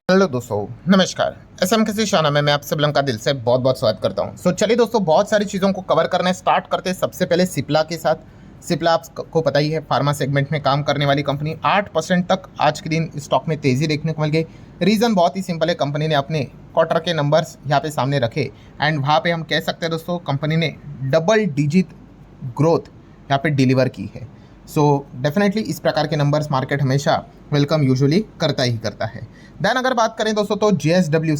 Hello दोस्तों, नमस्कार। SM किसी शाना में मैं आप सब लोगों का दिल से बहुत बहुत स्वागत करता हूं। चलिए दोस्तों, बहुत सारी चीज़ों को कवर करने स्टार्ट करते हैं। सबसे पहले सिप्ला के साथ। सिप्ला आपको पता ही है, फार्मा सेगमेंट में काम करने वाली कंपनी। 8% तक आज के दिन स्टॉक में तेज़ी देखने को मिल गई। रीज़न बहुत ही सिंपल है, कंपनी ने अपने क्वार्टर के नंबर्स यहाँ पे सामने रखे एंड वहाँ पर हम कह सकते हैं दोस्तों, कंपनी ने डबल डिजिट ग्रोथ यहाँ पे डिलीवर की है। डेफिनेटली इस प्रकार के नंबर्स मार्केट हमेशा वेलकम यूजुअली करता ही करता है। देन अगर बात करें दोस्तों, तो JSW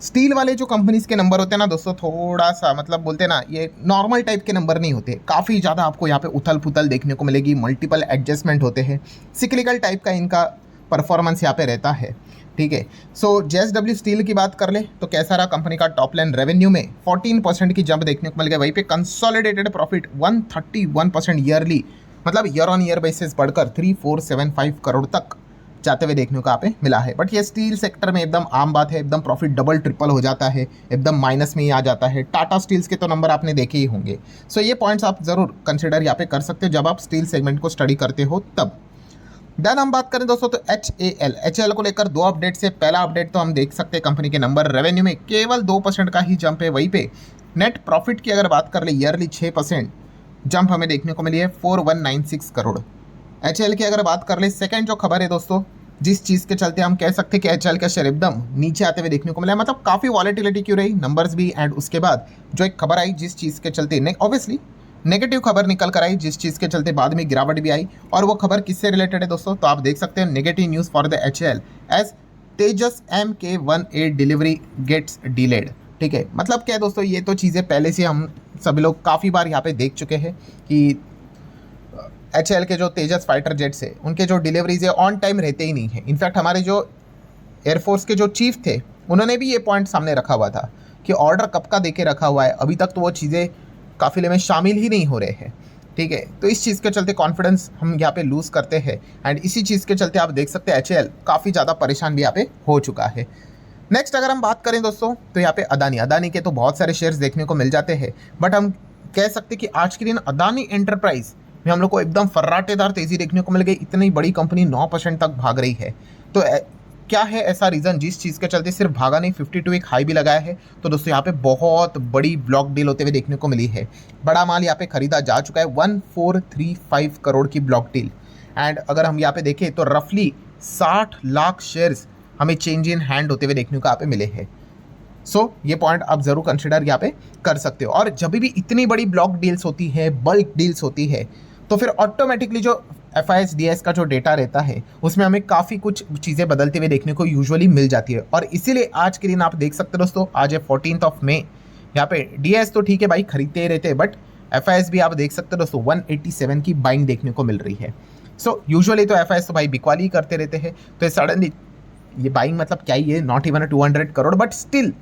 स्टील वाले जो कंपनीज के नंबर होते हैं ना दोस्तों, थोड़ा सा मतलब बोलते हैं ना, ये नॉर्मल टाइप के नंबर नहीं होते। काफ़ी ज़्यादा आपको यहाँ पे उथल पुथल देखने को मिलेगी, मल्टीपल एडजस्टमेंट होते हैं, सिक्लिकल टाइप का इनका परफॉर्मेंस यहाँ पे रहता है। ठीक है। JSW स्टील की बात कर ले तो कैसा रहा कंपनी का टॉप लाइन रेवेन्यू में 14% की जंप देखने को मिल गया। वहीं पे कंसोलिडेटेड प्रॉफिट 131% ईयरली, मतलब ईयर ऑन ईयर बेसिस बढ़कर 3475 करोड़ तक जाते हुए देखने को यहाँ पे मिला है। बट ये स्टील सेक्टर में एकदम आम बात है, एकदम प्रॉफिट डबल ट्रिपल हो जाता है, एकदम माइनस में ही आ जाता है। टाटा स्टील्स के तो नंबर आपने देखे ही होंगे। ये पॉइंट्स आप जरूर कंसिडर यहाँ पे कर सकते हो जब आप स्टील सेगमेंट को स्टडी करते हो तब। देन हम बात करें दोस्तों, तो HAL को लेकर दो अपडेट से। पहला अपडेट तो हम देख सकते हैं, कंपनी के नंबर रेवेन्यू में केवल 2% का ही जंप है। वहीं पे नेट प्रॉफिट की अगर बात कर ले, ईयरली 6% जंप हमें देखने को मिली है, 4196 करोड़। HAL की अगर बात कर ले, सेकंड जो खबर है दोस्तों, जिस चीज़ के चलते हम कह सकते हैं कि HAL का शेयर एकदम नीचे आते हुए देखने को मिला, मतलब काफ़ी वॉलेटिलिटी क्यों रही, नंबर्स भी, एंड उसके बाद जो एक खबर आई जिस चीज़ के चलते ऑब्वियसली नेगेटिव खबर निकल कर आई, जिस चीज़ के चलते बाद में गिरावट भी आई। और वो खबर किससे रिलेटेड है दोस्तों, तो आप देख सकते हैं, negative news for the HAL as Tejas MK-18 delivery gets delayed. ठीक है, मतलब क्या है दोस्तों, ये तो चीज़ें पहले से हम सभी लोग काफ़ी बार यहाँ पे देख चुके हैं कि HAL के जो तेजस फाइटर जेट्स है, उनके जो डिलीवरीज है ऑन टाइम रहते ही नहीं है। इनफैक्ट हमारे जो एयरफोर्स के जो चीफ थे, उन्होंने भी ये पॉइंट सामने रखा हुआ था कि ऑर्डर कब का देके रखा हुआ है, अभी तक तो वो चीज़ें काफिले में शामिल ही नहीं हो रहे हैं। ठीक है, तो इस चीज़ के चलते कॉन्फिडेंस हम यहाँ पे लूज़ करते हैं, एंड इसी चीज़ के चलते आप देख सकते हैं HAL काफ़ी ज़्यादा परेशान भी यहाँ पे हो चुका है। नेक्स्ट अगर हम बात करें दोस्तों, तो यहाँ पे अदानी के तो बहुत सारे शेयर्स देखने को मिल जाते हैं, बट हम कह सकते हैं कि आज के दिन अदानी एंटरप्राइज में हम लोग को एकदम फर्राटेदार तेजी देखने को मिल गई। इतनी बड़ी कंपनी 9% तक भाग रही है, तो क्या है ऐसा रीज़न जिस चीज़ के चलते सिर्फ भागा नहीं, 52 एक हाई भी लगाया है। तो दोस्तों यहाँ पे बहुत बड़ी ब्लॉक डील होते हुए देखने को मिली है। बड़ा माल यहाँ पे खरीदा जा चुका है, 1435 करोड़ की ब्लॉक डील। एंड अगर हम यहाँ पे देखें तो रफली 60 लाख शेयर्स हमें चेंज इन हैंड होते हुए देखने को यहाँ पे मिले हैं। ये पॉइंट आप जरूर कंसिडर यहाँ पे कर सकते हो। और जब भी इतनी बड़ी ब्लॉक डील्स होती है, बल्क डील्स होती है, तो फिर ऑटोमेटिकली जो FIS/DS का जो डेटा रहता है, उसमें हमें काफ़ी कुछ चीज़ें बदलते हुए देखने को यूजुअली मिल जाती है। और इसीलिए आज के दिन आप देख सकते हो दोस्तों, आज है 14 मई। यहाँ पे DS तो ठीक है भाई, खरीदते ही रहते हैं, बट FIS भी आप देख सकते हो दोस्तों, 187 की बाइंग देखने को मिल रही है। यूजुअली तो FIS तो भाई बिकवाली करते रहते हैं, तो सडनली ये बाइंग मतलब क्या ही है, not even 200 crore, but still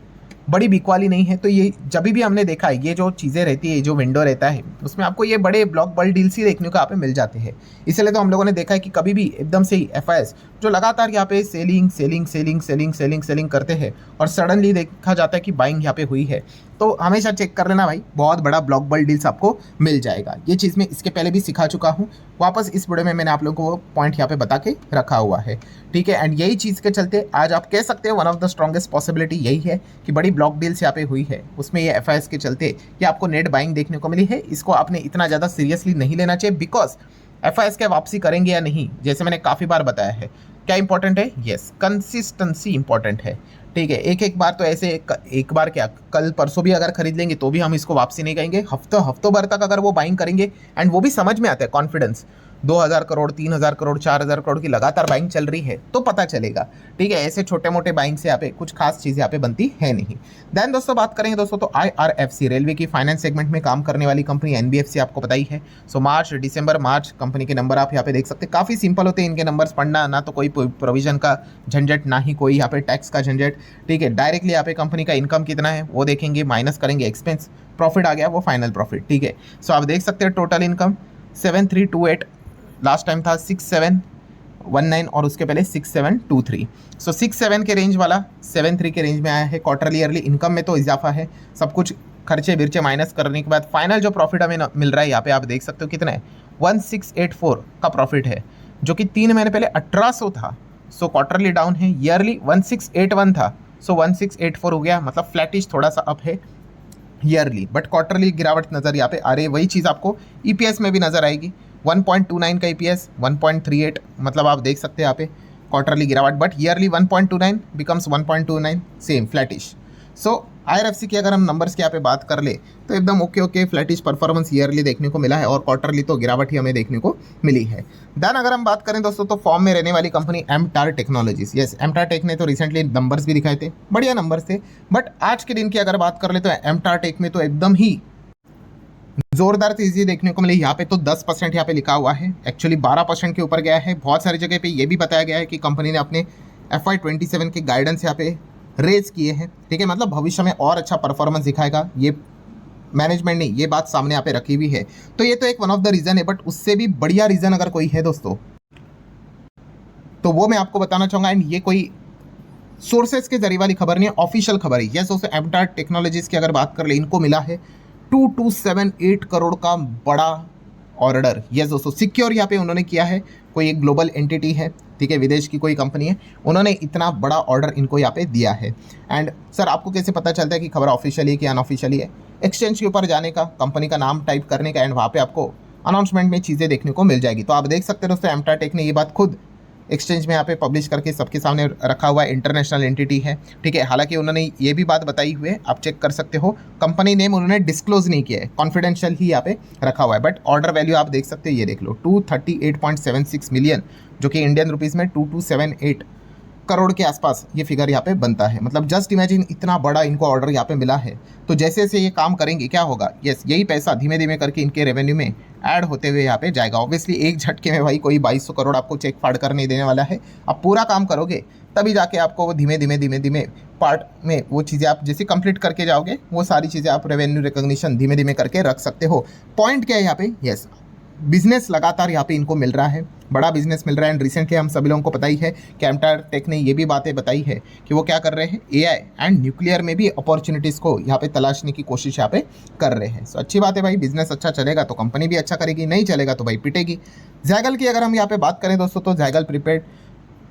बड़ी बिकवाली नहीं है। तो ये जब भी हमने देखा है, ये जो चीज़ें रहती है, जो विंडो रहता है, उसमें आपको ये बड़े ब्लॉक बल्क डील्स ही देखने को यहाँ पे मिल जाते हैं। इसलिए तो हम लोगों ने देखा है कि कभी भी एकदम से ही FIS जो लगातार यहाँ पे selling selling selling selling selling selling करते हैं, और सडनली देखा जाता है कि बाइंग यहाँ पे हुई है, तो हमेशा चेक कर लेना भाई, बहुत बड़ा ब्लॉक बल्क डील्स आपको मिल जाएगा। ये चीज़ मैं इसके पहले भी सिखा चुका हूँ, वापस इस वीडियो में मैंने आप लोगों को वो पॉइंट यहाँ पे बता के रखा हुआ है। ठीक है, एंड यही चीज़ के चलते आज आप कह सकते हैं one of the strongest possibility यही है कि बड़ी ब्लॉक डील्स यहाँ पे हुई है, उसमें ये FIS के चलते ये आपको नेट बाइंग देखने को मिली है। इसको आपने इतना ज़्यादा सीरियसली नहीं लेना चाहिए, बिकॉज FIS क्या वापसी करेंगे या नहीं, जैसे मैंने काफ़ी बार बताया है, क्या इंपॉर्टेंट है, यस, कंसिस्टेंसी इंपॉर्टेंट है। ठीक है, एक बार तो ऐसे एक बार क्या, कल परसों भी अगर खरीद लेंगे तो भी हम इसको वापसी नहीं कहेंगे। हफ्तों भर तक अगर वो बाइंग करेंगे, एंड वो भी समझ में आता है, कॉन्फिडेंस 2000 करोड़ 3000 करोड़ 4000 करोड़ की लगातार बाइंग चल रही है, तो पता चलेगा। ठीक है, ऐसे छोटे मोटे बाइंग से यहाँ पे कुछ खास चीज़ें यहाँ पे बनती है नहीं। देन दोस्तों बात करेंगे दोस्तों, तो IRFC रेलवे की फाइनेंस सेगमेंट में काम करने वाली कंपनी NBFC आपको पता ही है। मार्च दिसंबर मार्च कंपनी के नंबर आप यहाँ पे देख सकते हैं, काफ़ी सिंपल होते हैं इनके नंबर्स पढ़ना, ना तो कोई प्रोविजन का झंझट, ना ही कोई यहाँ पे टैक्स का झंझट। ठीक है, डायरेक्टली यहाँ पे कंपनी का इनकम कितना है वो देखेंगे, माइनस करेंगे एक्सपेंस, प्रॉफिट आ गया वो फाइनल प्रॉफिट। ठीक है, आप देख सकते हैं टोटल इनकम 7328, लास्ट टाइम था 6719, और उसके पहले 6723। 67 के रेंज वाला 73 के रेंज में आया है। क्वार्टरली ईयरली इनकम में तो इजाफा है, सब कुछ खर्चे बिर्चे माइनस करने के बाद फाइनल जो प्रॉफिट हमें मिल रहा है, यहाँ पे आप देख सकते हो कितना है, 1684 का प्रॉफिट है, जो कि 3 महीने पहले 1800 था। सो क्वार्टरली डाउन है, ईयरली 1681 था, सो 1684 हो गया, मतलब फ्लैटिश थोड़ा सा अप है ईयरली, बट क्वार्टरली गिरावट नज़र यहाँ पे आ रही है। वही चीज़ आपको ईपीएस में भी नज़र आएगी, 1.29 का ईपीएस, 1.38, मतलब आप देख सकते हैं यहाँ पे क्वार्टरली गिरावट, but yearly 1.29 becomes 1.29, same flattish. So IRFC की अगर हम नंबर्स की यहाँ पे बात कर ले तो एकदम ओके फ्लैटिश परफॉर्मेंस ईयरली देखने को मिला है, और क्वार्टरली तो गिरावट ही हमें देखने को मिली है। देन अगर हम बात करें दोस्तों तो फॉर्म में रहने वाली कंपनी एमटार टेक्नोलॉजीज, यस एमटार टेक ने तो रिसेंटली नंबर्स भी दिखाए थे, बढ़िया नंबर्स थे, बट आज के दिन की अगर बात कर ले तो एमटार टेक में तो एकदम ही जोरदार तेजी देखने को मिली। यहाँ पे तो 10% यहाँ पे लिखा हुआ है, एक्चुअली 12% के ऊपर गया है। बहुत सारी जगह पे ये भी बताया गया है कि कंपनी ने अपने FY27 के गाइडेंस यहाँ पे रेज किए हैं, ठीक है, मतलब भविष्य में और अच्छा परफॉर्मेंस दिखाएगा, ये मैनेजमेंट ने ये बात सामने यहाँ पे रखी हुई है। तो ये तो एक वन ऑफ द रीज़न है, बट उससे भी बढ़िया रीज़न अगर कोई है दोस्तों तो वो मैं आपको बताना चाहूँगा, एंड ये कोई सोर्सेज के जरिए वाली खबर नहीं है, ऑफिशियल खबर है। यस दोस्तों, एमटार टेक्नोलॉजीज की अगर बात कर ले, इनको मिला है 2278 करोड़ का बड़ा ऑर्डर। यस दोस्तों, सिक्योर यहाँ पे उन्होंने किया है, कोई एक ग्लोबल एंटिटी है, ठीक है, विदेश की कोई कंपनी है, उन्होंने इतना बड़ा ऑर्डर इनको यहाँ पे दिया है। एंड सर आपको कैसे पता चलता है कि खबर ऑफिशियली है कि अनऑफिशियली है? एक्सचेंज के ऊपर जाने का, कंपनी का नाम टाइप करने का, एंड वहाँ पे आपको अनाउंसमेंट में चीज़ें देखने को मिल जाएगी। तो आप देख सकते हैं दोस्तों, एमटार टेक ने ये बात खुद एक्सचेंज में यहाँ पे पब्लिश करके सबके सामने रखा हुआ इंटरनेशनल एंटिटी है, ठीक है। हालांकि उन्होंने ये भी बात बताई हुई है, आप चेक कर सकते हो, कंपनी नेम उन्होंने डिस्क्लोज नहीं किया है, कॉन्फिडेंशियल ही यहाँ पे रखा हुआ है, बट ऑर्डर वैल्यू आप देख सकते हो, ये देख लो 238.76 मिलियन, जो कि इंडियन रुपीज़ में 2278 करोड़ के आसपास ये फिगर यहाँ पे बनता है। मतलब जस्ट इमेजिन, इतना बड़ा इनको ऑर्डर यहाँ पे मिला है। तो जैसे जैसे ये काम करेंगे क्या होगा, यस यही पैसा धीमे धीमे करके इनके रेवेन्यू में ऐड होते हुए यहाँ पे जाएगा। ऑब्वियसली एक झटके में भाई कोई 2200 करोड़ आपको चेक फाड़ कर नहीं देने वाला है, आप पूरा काम करोगे तभी जाके आपको वो धीमे धीमे पार्ट में वो चीज़ें आप जैसे कंप्लीट करके जाओगे, वो सारी चीज़ें आप रेवेन्यू रिकॉग्निशन धीमे धीमे करके रख सकते हो। पॉइंट क्या है यहाँ पे, यस बिजनेस लगातार यहाँ पे इनको मिल रहा है, बड़ा बिजनेस मिल रहा है। एंड रिसेंटली हम सभी लोगों को पता ही है कि एमटार टेक ने ये भी बातें बताई है कि वो क्या कर रहे हैं, एआई एंड न्यूक्लियर में भी अपॉर्चुनिटीज़ को यहाँ पे तलाशने की कोशिश यहाँ पे कर रहे हैं। सो अच्छी बात है भाई, बिजनेस अच्छा चलेगा तो कंपनी भी अच्छा करेगी, नहीं चलेगा तो भाई पिटेगी। ज़ाइगल की अगर हम यहाँ पे बात करें दोस्तों तो ज़ाइगल प्रीपेड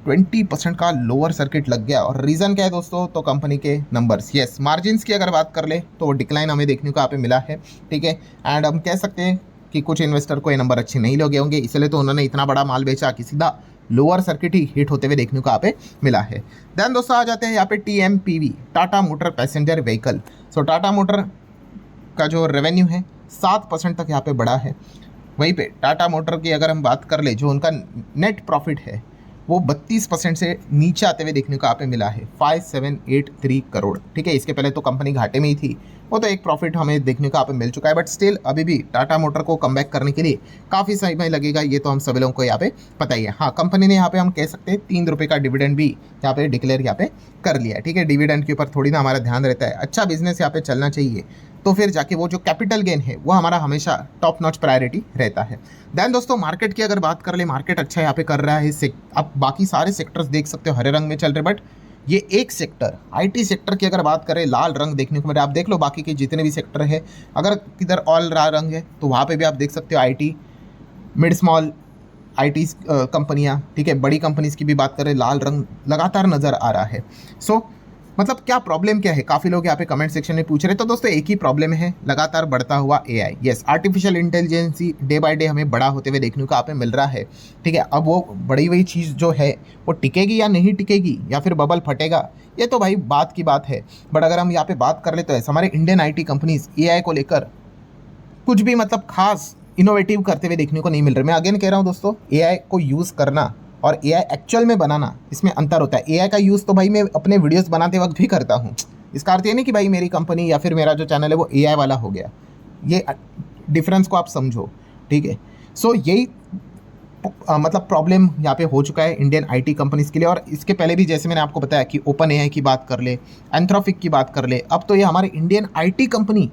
20% का लोअर सर्किट लग गया, और रीज़न क्या है दोस्तों, तो कंपनी के नंबर्स। यस मार्जिन्स की अगर बात कर ले तो वो डिक्लाइन हमें देखने को यहाँ पे मिला है, ठीक है। एंड हम कह सकते हैं कि कुछ इन्वेस्टर को ये नंबर अच्छे नहीं लगे होंगे, इसलिए तो उन्होंने इतना बड़ा माल बेचा कि सीधा लोअर सर्किट ही हिट होते हुए देखने को यहाँ पे मिला है। देन दोस्तों आ जाते हैं यहाँ पे TMPV, Tata Motor Passenger Vehicle. So Tata Motor का जो रेवेन्यू है 7% तक यहाँ पे बढ़ा है। वहीं पे टाटा मोटर की अगर हम बात कर ले, जो उनका नेट प्रॉफिट है वो 32% से नीचे आते हुए देखने को यहाँ पे मिला है, 5783 करोड़, ठीक है। इसके पहले तो कंपनी घाटे में ही थी, वो तो एक प्रॉफिट हमें देखने को यहाँ पे मिल चुका है, बट स्टिल अभी भी टाटा मोटर को कम बैक करने के लिए काफ़ी समय लगेगा, ये तो हम सभी लोगों को यहाँ पे पता ही है। हाँ, कंपनी ने यहाँ पे हम कह सकते हैं 3 रुपये का डिविडेंड भी यहाँ पे डिक्लेयर यहाँ पे कर लिया है, ठीक है। डिविडेंड के ऊपर थोड़ी ना हमारा ध्यान रहता है, अच्छा बिजनेस यहाँ पे चलना चाहिए तो फिर जाके वो जो कैपिटल गेन है वो हमारा हमेशा टॉप नॉच प्रायोरिटी रहता है। देन दोस्तों मार्केट की अगर बात कर ले, मार्केट अच्छा यहाँ पे कर रहा है। आप बाकी सारे सेक्टर्स देख सकते हो हरे रंग में चल रहे, बट ये एक सेक्टर IT सेक्टर की अगर बात करें लाल रंग देखने को मिल रहा है। आप देख लो बाकी के जितने भी सेक्टर है, अगर किधर ऑल लाल रंग है तो वहाँ पे भी आप देख सकते हो IT, मिड स्मॉल IT कंपनियाँ, ठीक है, बड़ी कंपनीज की भी बात करें लाल रंग लगातार नज़र आ रहा है। सो मतलब क्या प्रॉब्लम क्या है, काफ़ी लोग यहाँ पे कमेंट सेक्शन में पूछ रहे हैं। तो दोस्तों एक ही प्रॉब्लम है, लगातार बढ़ता हुआ AI। Yes artificial intelligence day by day हमें बड़ा होते हुए देखने को यहाँ पे मिल रहा है, ठीक है। अब वो बड़ी हुई चीज़ जो है वो टिकेगी या नहीं टिकेगी, या फिर बबल फटेगा, ये तो भाई बात की बात है। बट अगर हम यहाँ पे बात कर ले तो हमारे इंडियन IT कंपनीज AI को लेकर कुछ भी मतलब खास इनोवेटिव करते हुए देखने को नहीं मिल रहे। मैं अगेन कह रहा हूँ दोस्तों, AI को यूज़ करना और AI एक्चुअल में बनाना, इसमें अंतर होता है। AI का यूज़ तो भाई मैं अपने वीडियोस बनाते वक्त भी करता हूँ, इसका अर्थ ये नहीं कि भाई मेरी कंपनी या फिर मेरा जो चैनल है वो AI वाला हो गया, ये डिफरेंस को आप समझो, ठीक है। सो यही मतलब प्रॉब्लम यहाँ पे हो चुका है इंडियन IT कंपनीज़ के लिए। और इसके पहले भी जैसे मैंने आपको बताया कि OpenAI की बात कर ले, एंथ्रोपिक की बात कर ले, अब तो ये हमारे इंडियन IT कंपनी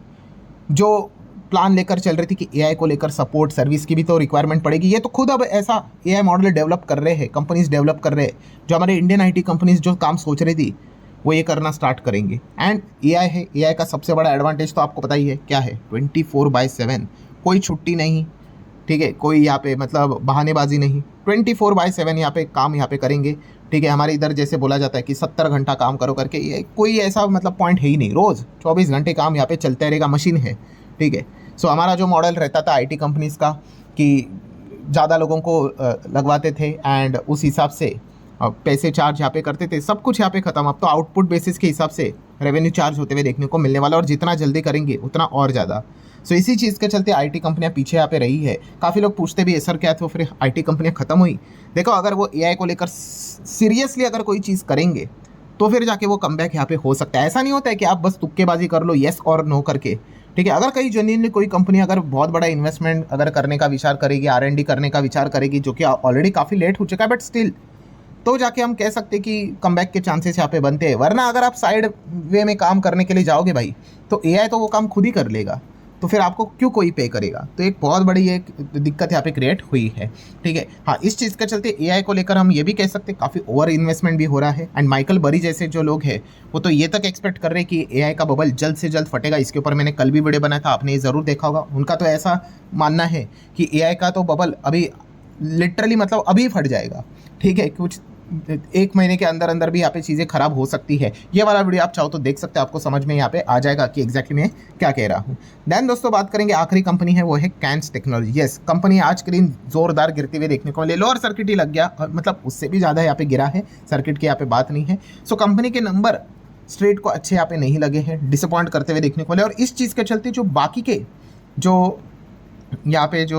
जो प्लान लेकर चल रही थी कि AI को लेकर सपोर्ट सर्विस की भी तो रिक्वायरमेंट पड़ेगी, ये तो खुद अब ऐसा AI मॉडल डेवलप कर रहे हैं, कंपनीज डेवलप कर रहे हैं, जो हमारे इंडियन IT कंपनीज जो काम सोच रही थी वो ये करना स्टार्ट करेंगे। एंड AI है, AI का सबसे बड़ा एडवांटेज तो आपको पता ही है क्या है, 24/7 कोई छुट्टी नहीं, ठीक है, कोई यहाँ पे मतलब बहानेबाजी नहीं, 24/7 यहाँ पे काम यहाँ पे करेंगे। ठीक है, हमारे इधर जैसे बोला जाता है कि 70 घंटा काम करो करके, ये कोई ऐसा मतलब पॉइंट है ही नहीं, रोज़ 24 घंटे काम यहाँ पे चलते रहेगा, मशीन है। ठीक है, सो हमारा जो मॉडल रहता था आईटी कंपनीज़ का कि ज़्यादा लोगों को लगवाते थे एंड उस हिसाब से पैसे चार्ज यहाँ पे करते थे, सब कुछ यहाँ पे ख़त्म। अब तो आउटपुट बेसिस के हिसाब से रेवेन्यू चार्ज होते हुए देखने को मिलने वाला, और जितना जल्दी करेंगे उतना और ज़्यादा। सो इसी चीज़ के चलते आईटी कंपनियां पीछे यहाँ पे रही है। काफ़ी लोग पूछते भी है सर क्या तो फिर आईटी कंपनियां ख़त्म हुई? देखो, अगर वो एआई को लेकर सीरियसली अगर कोई चीज़ करेंगे तो फिर जाके वो कमबैक यहाँ पे हो सकता है। ऐसा नहीं होता है कि आप बस तुक्केबाजी कर लो येस और नो करके। ठीक है, अगर कहीं जेन्युइनली कोई कंपनी अगर बहुत बड़ा इन्वेस्टमेंट अगर करने का विचार करेगी, R&D करने का विचार करेगी, जो कि ऑलरेडी काफ़ी लेट हो चुका है, बट स्टिल तो जाके हम कह सकते हैं कि कमबैक के चांसेस यहाँ पे बनते हैं। वरना अगर आप साइड वे में काम करने के लिए जाओगे भाई, तो एआई तो वो काम खुद ही कर लेगा, तो फिर आपको क्यों कोई पे करेगा? तो एक बहुत बड़ी एक दिक्कत यहाँ पे क्रिएट हुई है। ठीक है, हाँ, इस चीज़ के चलते एआई को लेकर हम ये भी कह सकते हैं काफ़ी ओवर इन्वेस्टमेंट भी हो रहा है। एंड माइकल बरी जैसे जो लोग हैं वो तो ये तक एक्सपेक्ट कर रहे हैं कि एआई का बबल जल्द से जल्द फटेगा। इसके ऊपर मैंने कल भी वीडियो बनाया था, आपने ये ज़रूर देखा होगा। उनका तो ऐसा मानना है कि एआई का तो बबल अभी लिटरली मतलब अभी फट जाएगा। ठीक है, कुछ 1 महीने के अंदर अंदर भी यहाँ पे चीज़ें खराब हो सकती है। ये वाला वीडियो आप चाहो तो देख सकते हैं, आपको समझ में यहाँ पे आ जाएगा कि एग्जैक्टली मैं क्या कह रहा हूँ। देन दोस्तों बात करेंगे, आखिरी कंपनी है वो है कैंस टेक्नोलॉजी। यस, कंपनी आज के दिन जोरदार गिरते हुए देखने को मिले, लोअर सर्किट ही लग गया, मतलब उससे भी ज़्यादा यहाँ पे गिरा है, सर्किट की यहाँ पे बात नहीं है। सो कंपनी के नंबर स्ट्रेट को अच्छे यहाँ पे नहीं लगे हैं, डिसअपॉइंट करते हुए देखने को मिले। और इस चीज़ के चलते जो बाकी के जो यहाँ पे जो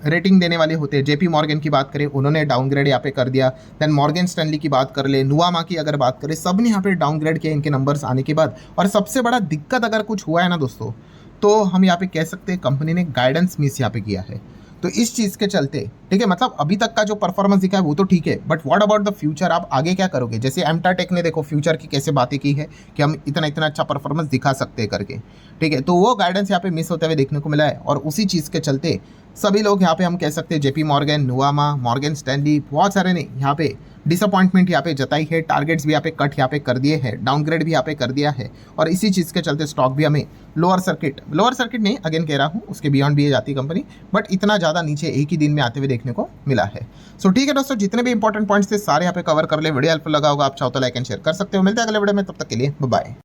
रेटिंग देने वाले होते हैं, जेपी मॉर्गन की बात करें, उन्होंने डाउनग्रेड यहाँ पे कर दिया। देन मॉर्गन स्टैनली की बात कर ले, नुवामा की अगर बात करें, सब ने यहाँ पे डाउनग्रेड किया इनके नंबर्स आने के बाद। और सबसे बड़ा दिक्कत अगर कुछ हुआ है ना दोस्तों, तो हम यहाँ पे कह सकते हैं कंपनी ने गाइडेंस मिस यहाँ पे किया है। तो इस चीज़ के चलते, ठीक है, मतलब अभी तक का जो परफॉर्मेंस दिखा है वो तो ठीक है, but what about the future? आप आगे क्या करोगे? जैसे एमटा टेक ने देखो फ्यूचर की कैसे बातें की है कि हम इतना इतना अच्छा परफॉर्मेंस दिखा सकते हैं करके। ठीक है, तो वो गाइडेंस यहाँ पे मिस होते हुए देखने को मिला है। और उसी चीज़ के चलते सभी लोग यहाँ पे हम कह सकते हैं JP Morgan, Nuvama, Morgan Stanley, बहुत सारे ने यहाँ पे डिसअपॉइंटमेंट यहाँ पे जताई है। टारगेट्स भी यहाँ पे कट यहाँ पे कर दिए हैं, डाउनग्रेड भी यहाँ पे कर दिया है। और इसी चीज़ के चलते स्टॉक भी हमें लोअर सर्किट नहीं, अगेन कह रहा हूँ, उसके बियॉन्ड भी ये जाती कंपनी, बट इतना ज़्यादा नीचे एक ही दिन में आते हुए देखने को मिला है। सो ठीक है दोस्तों, जितने भी इंपॉर्टेंट पॉइंट्स थे सारे यहाँ पे कवर कर ले। वीडियो हेल्पफुल लगा होगा, आप चाहो तो लाइक एंड शेयर कर सकते हो। मिलते हैं अगले वीडियो में, तब तक के लिए बाय।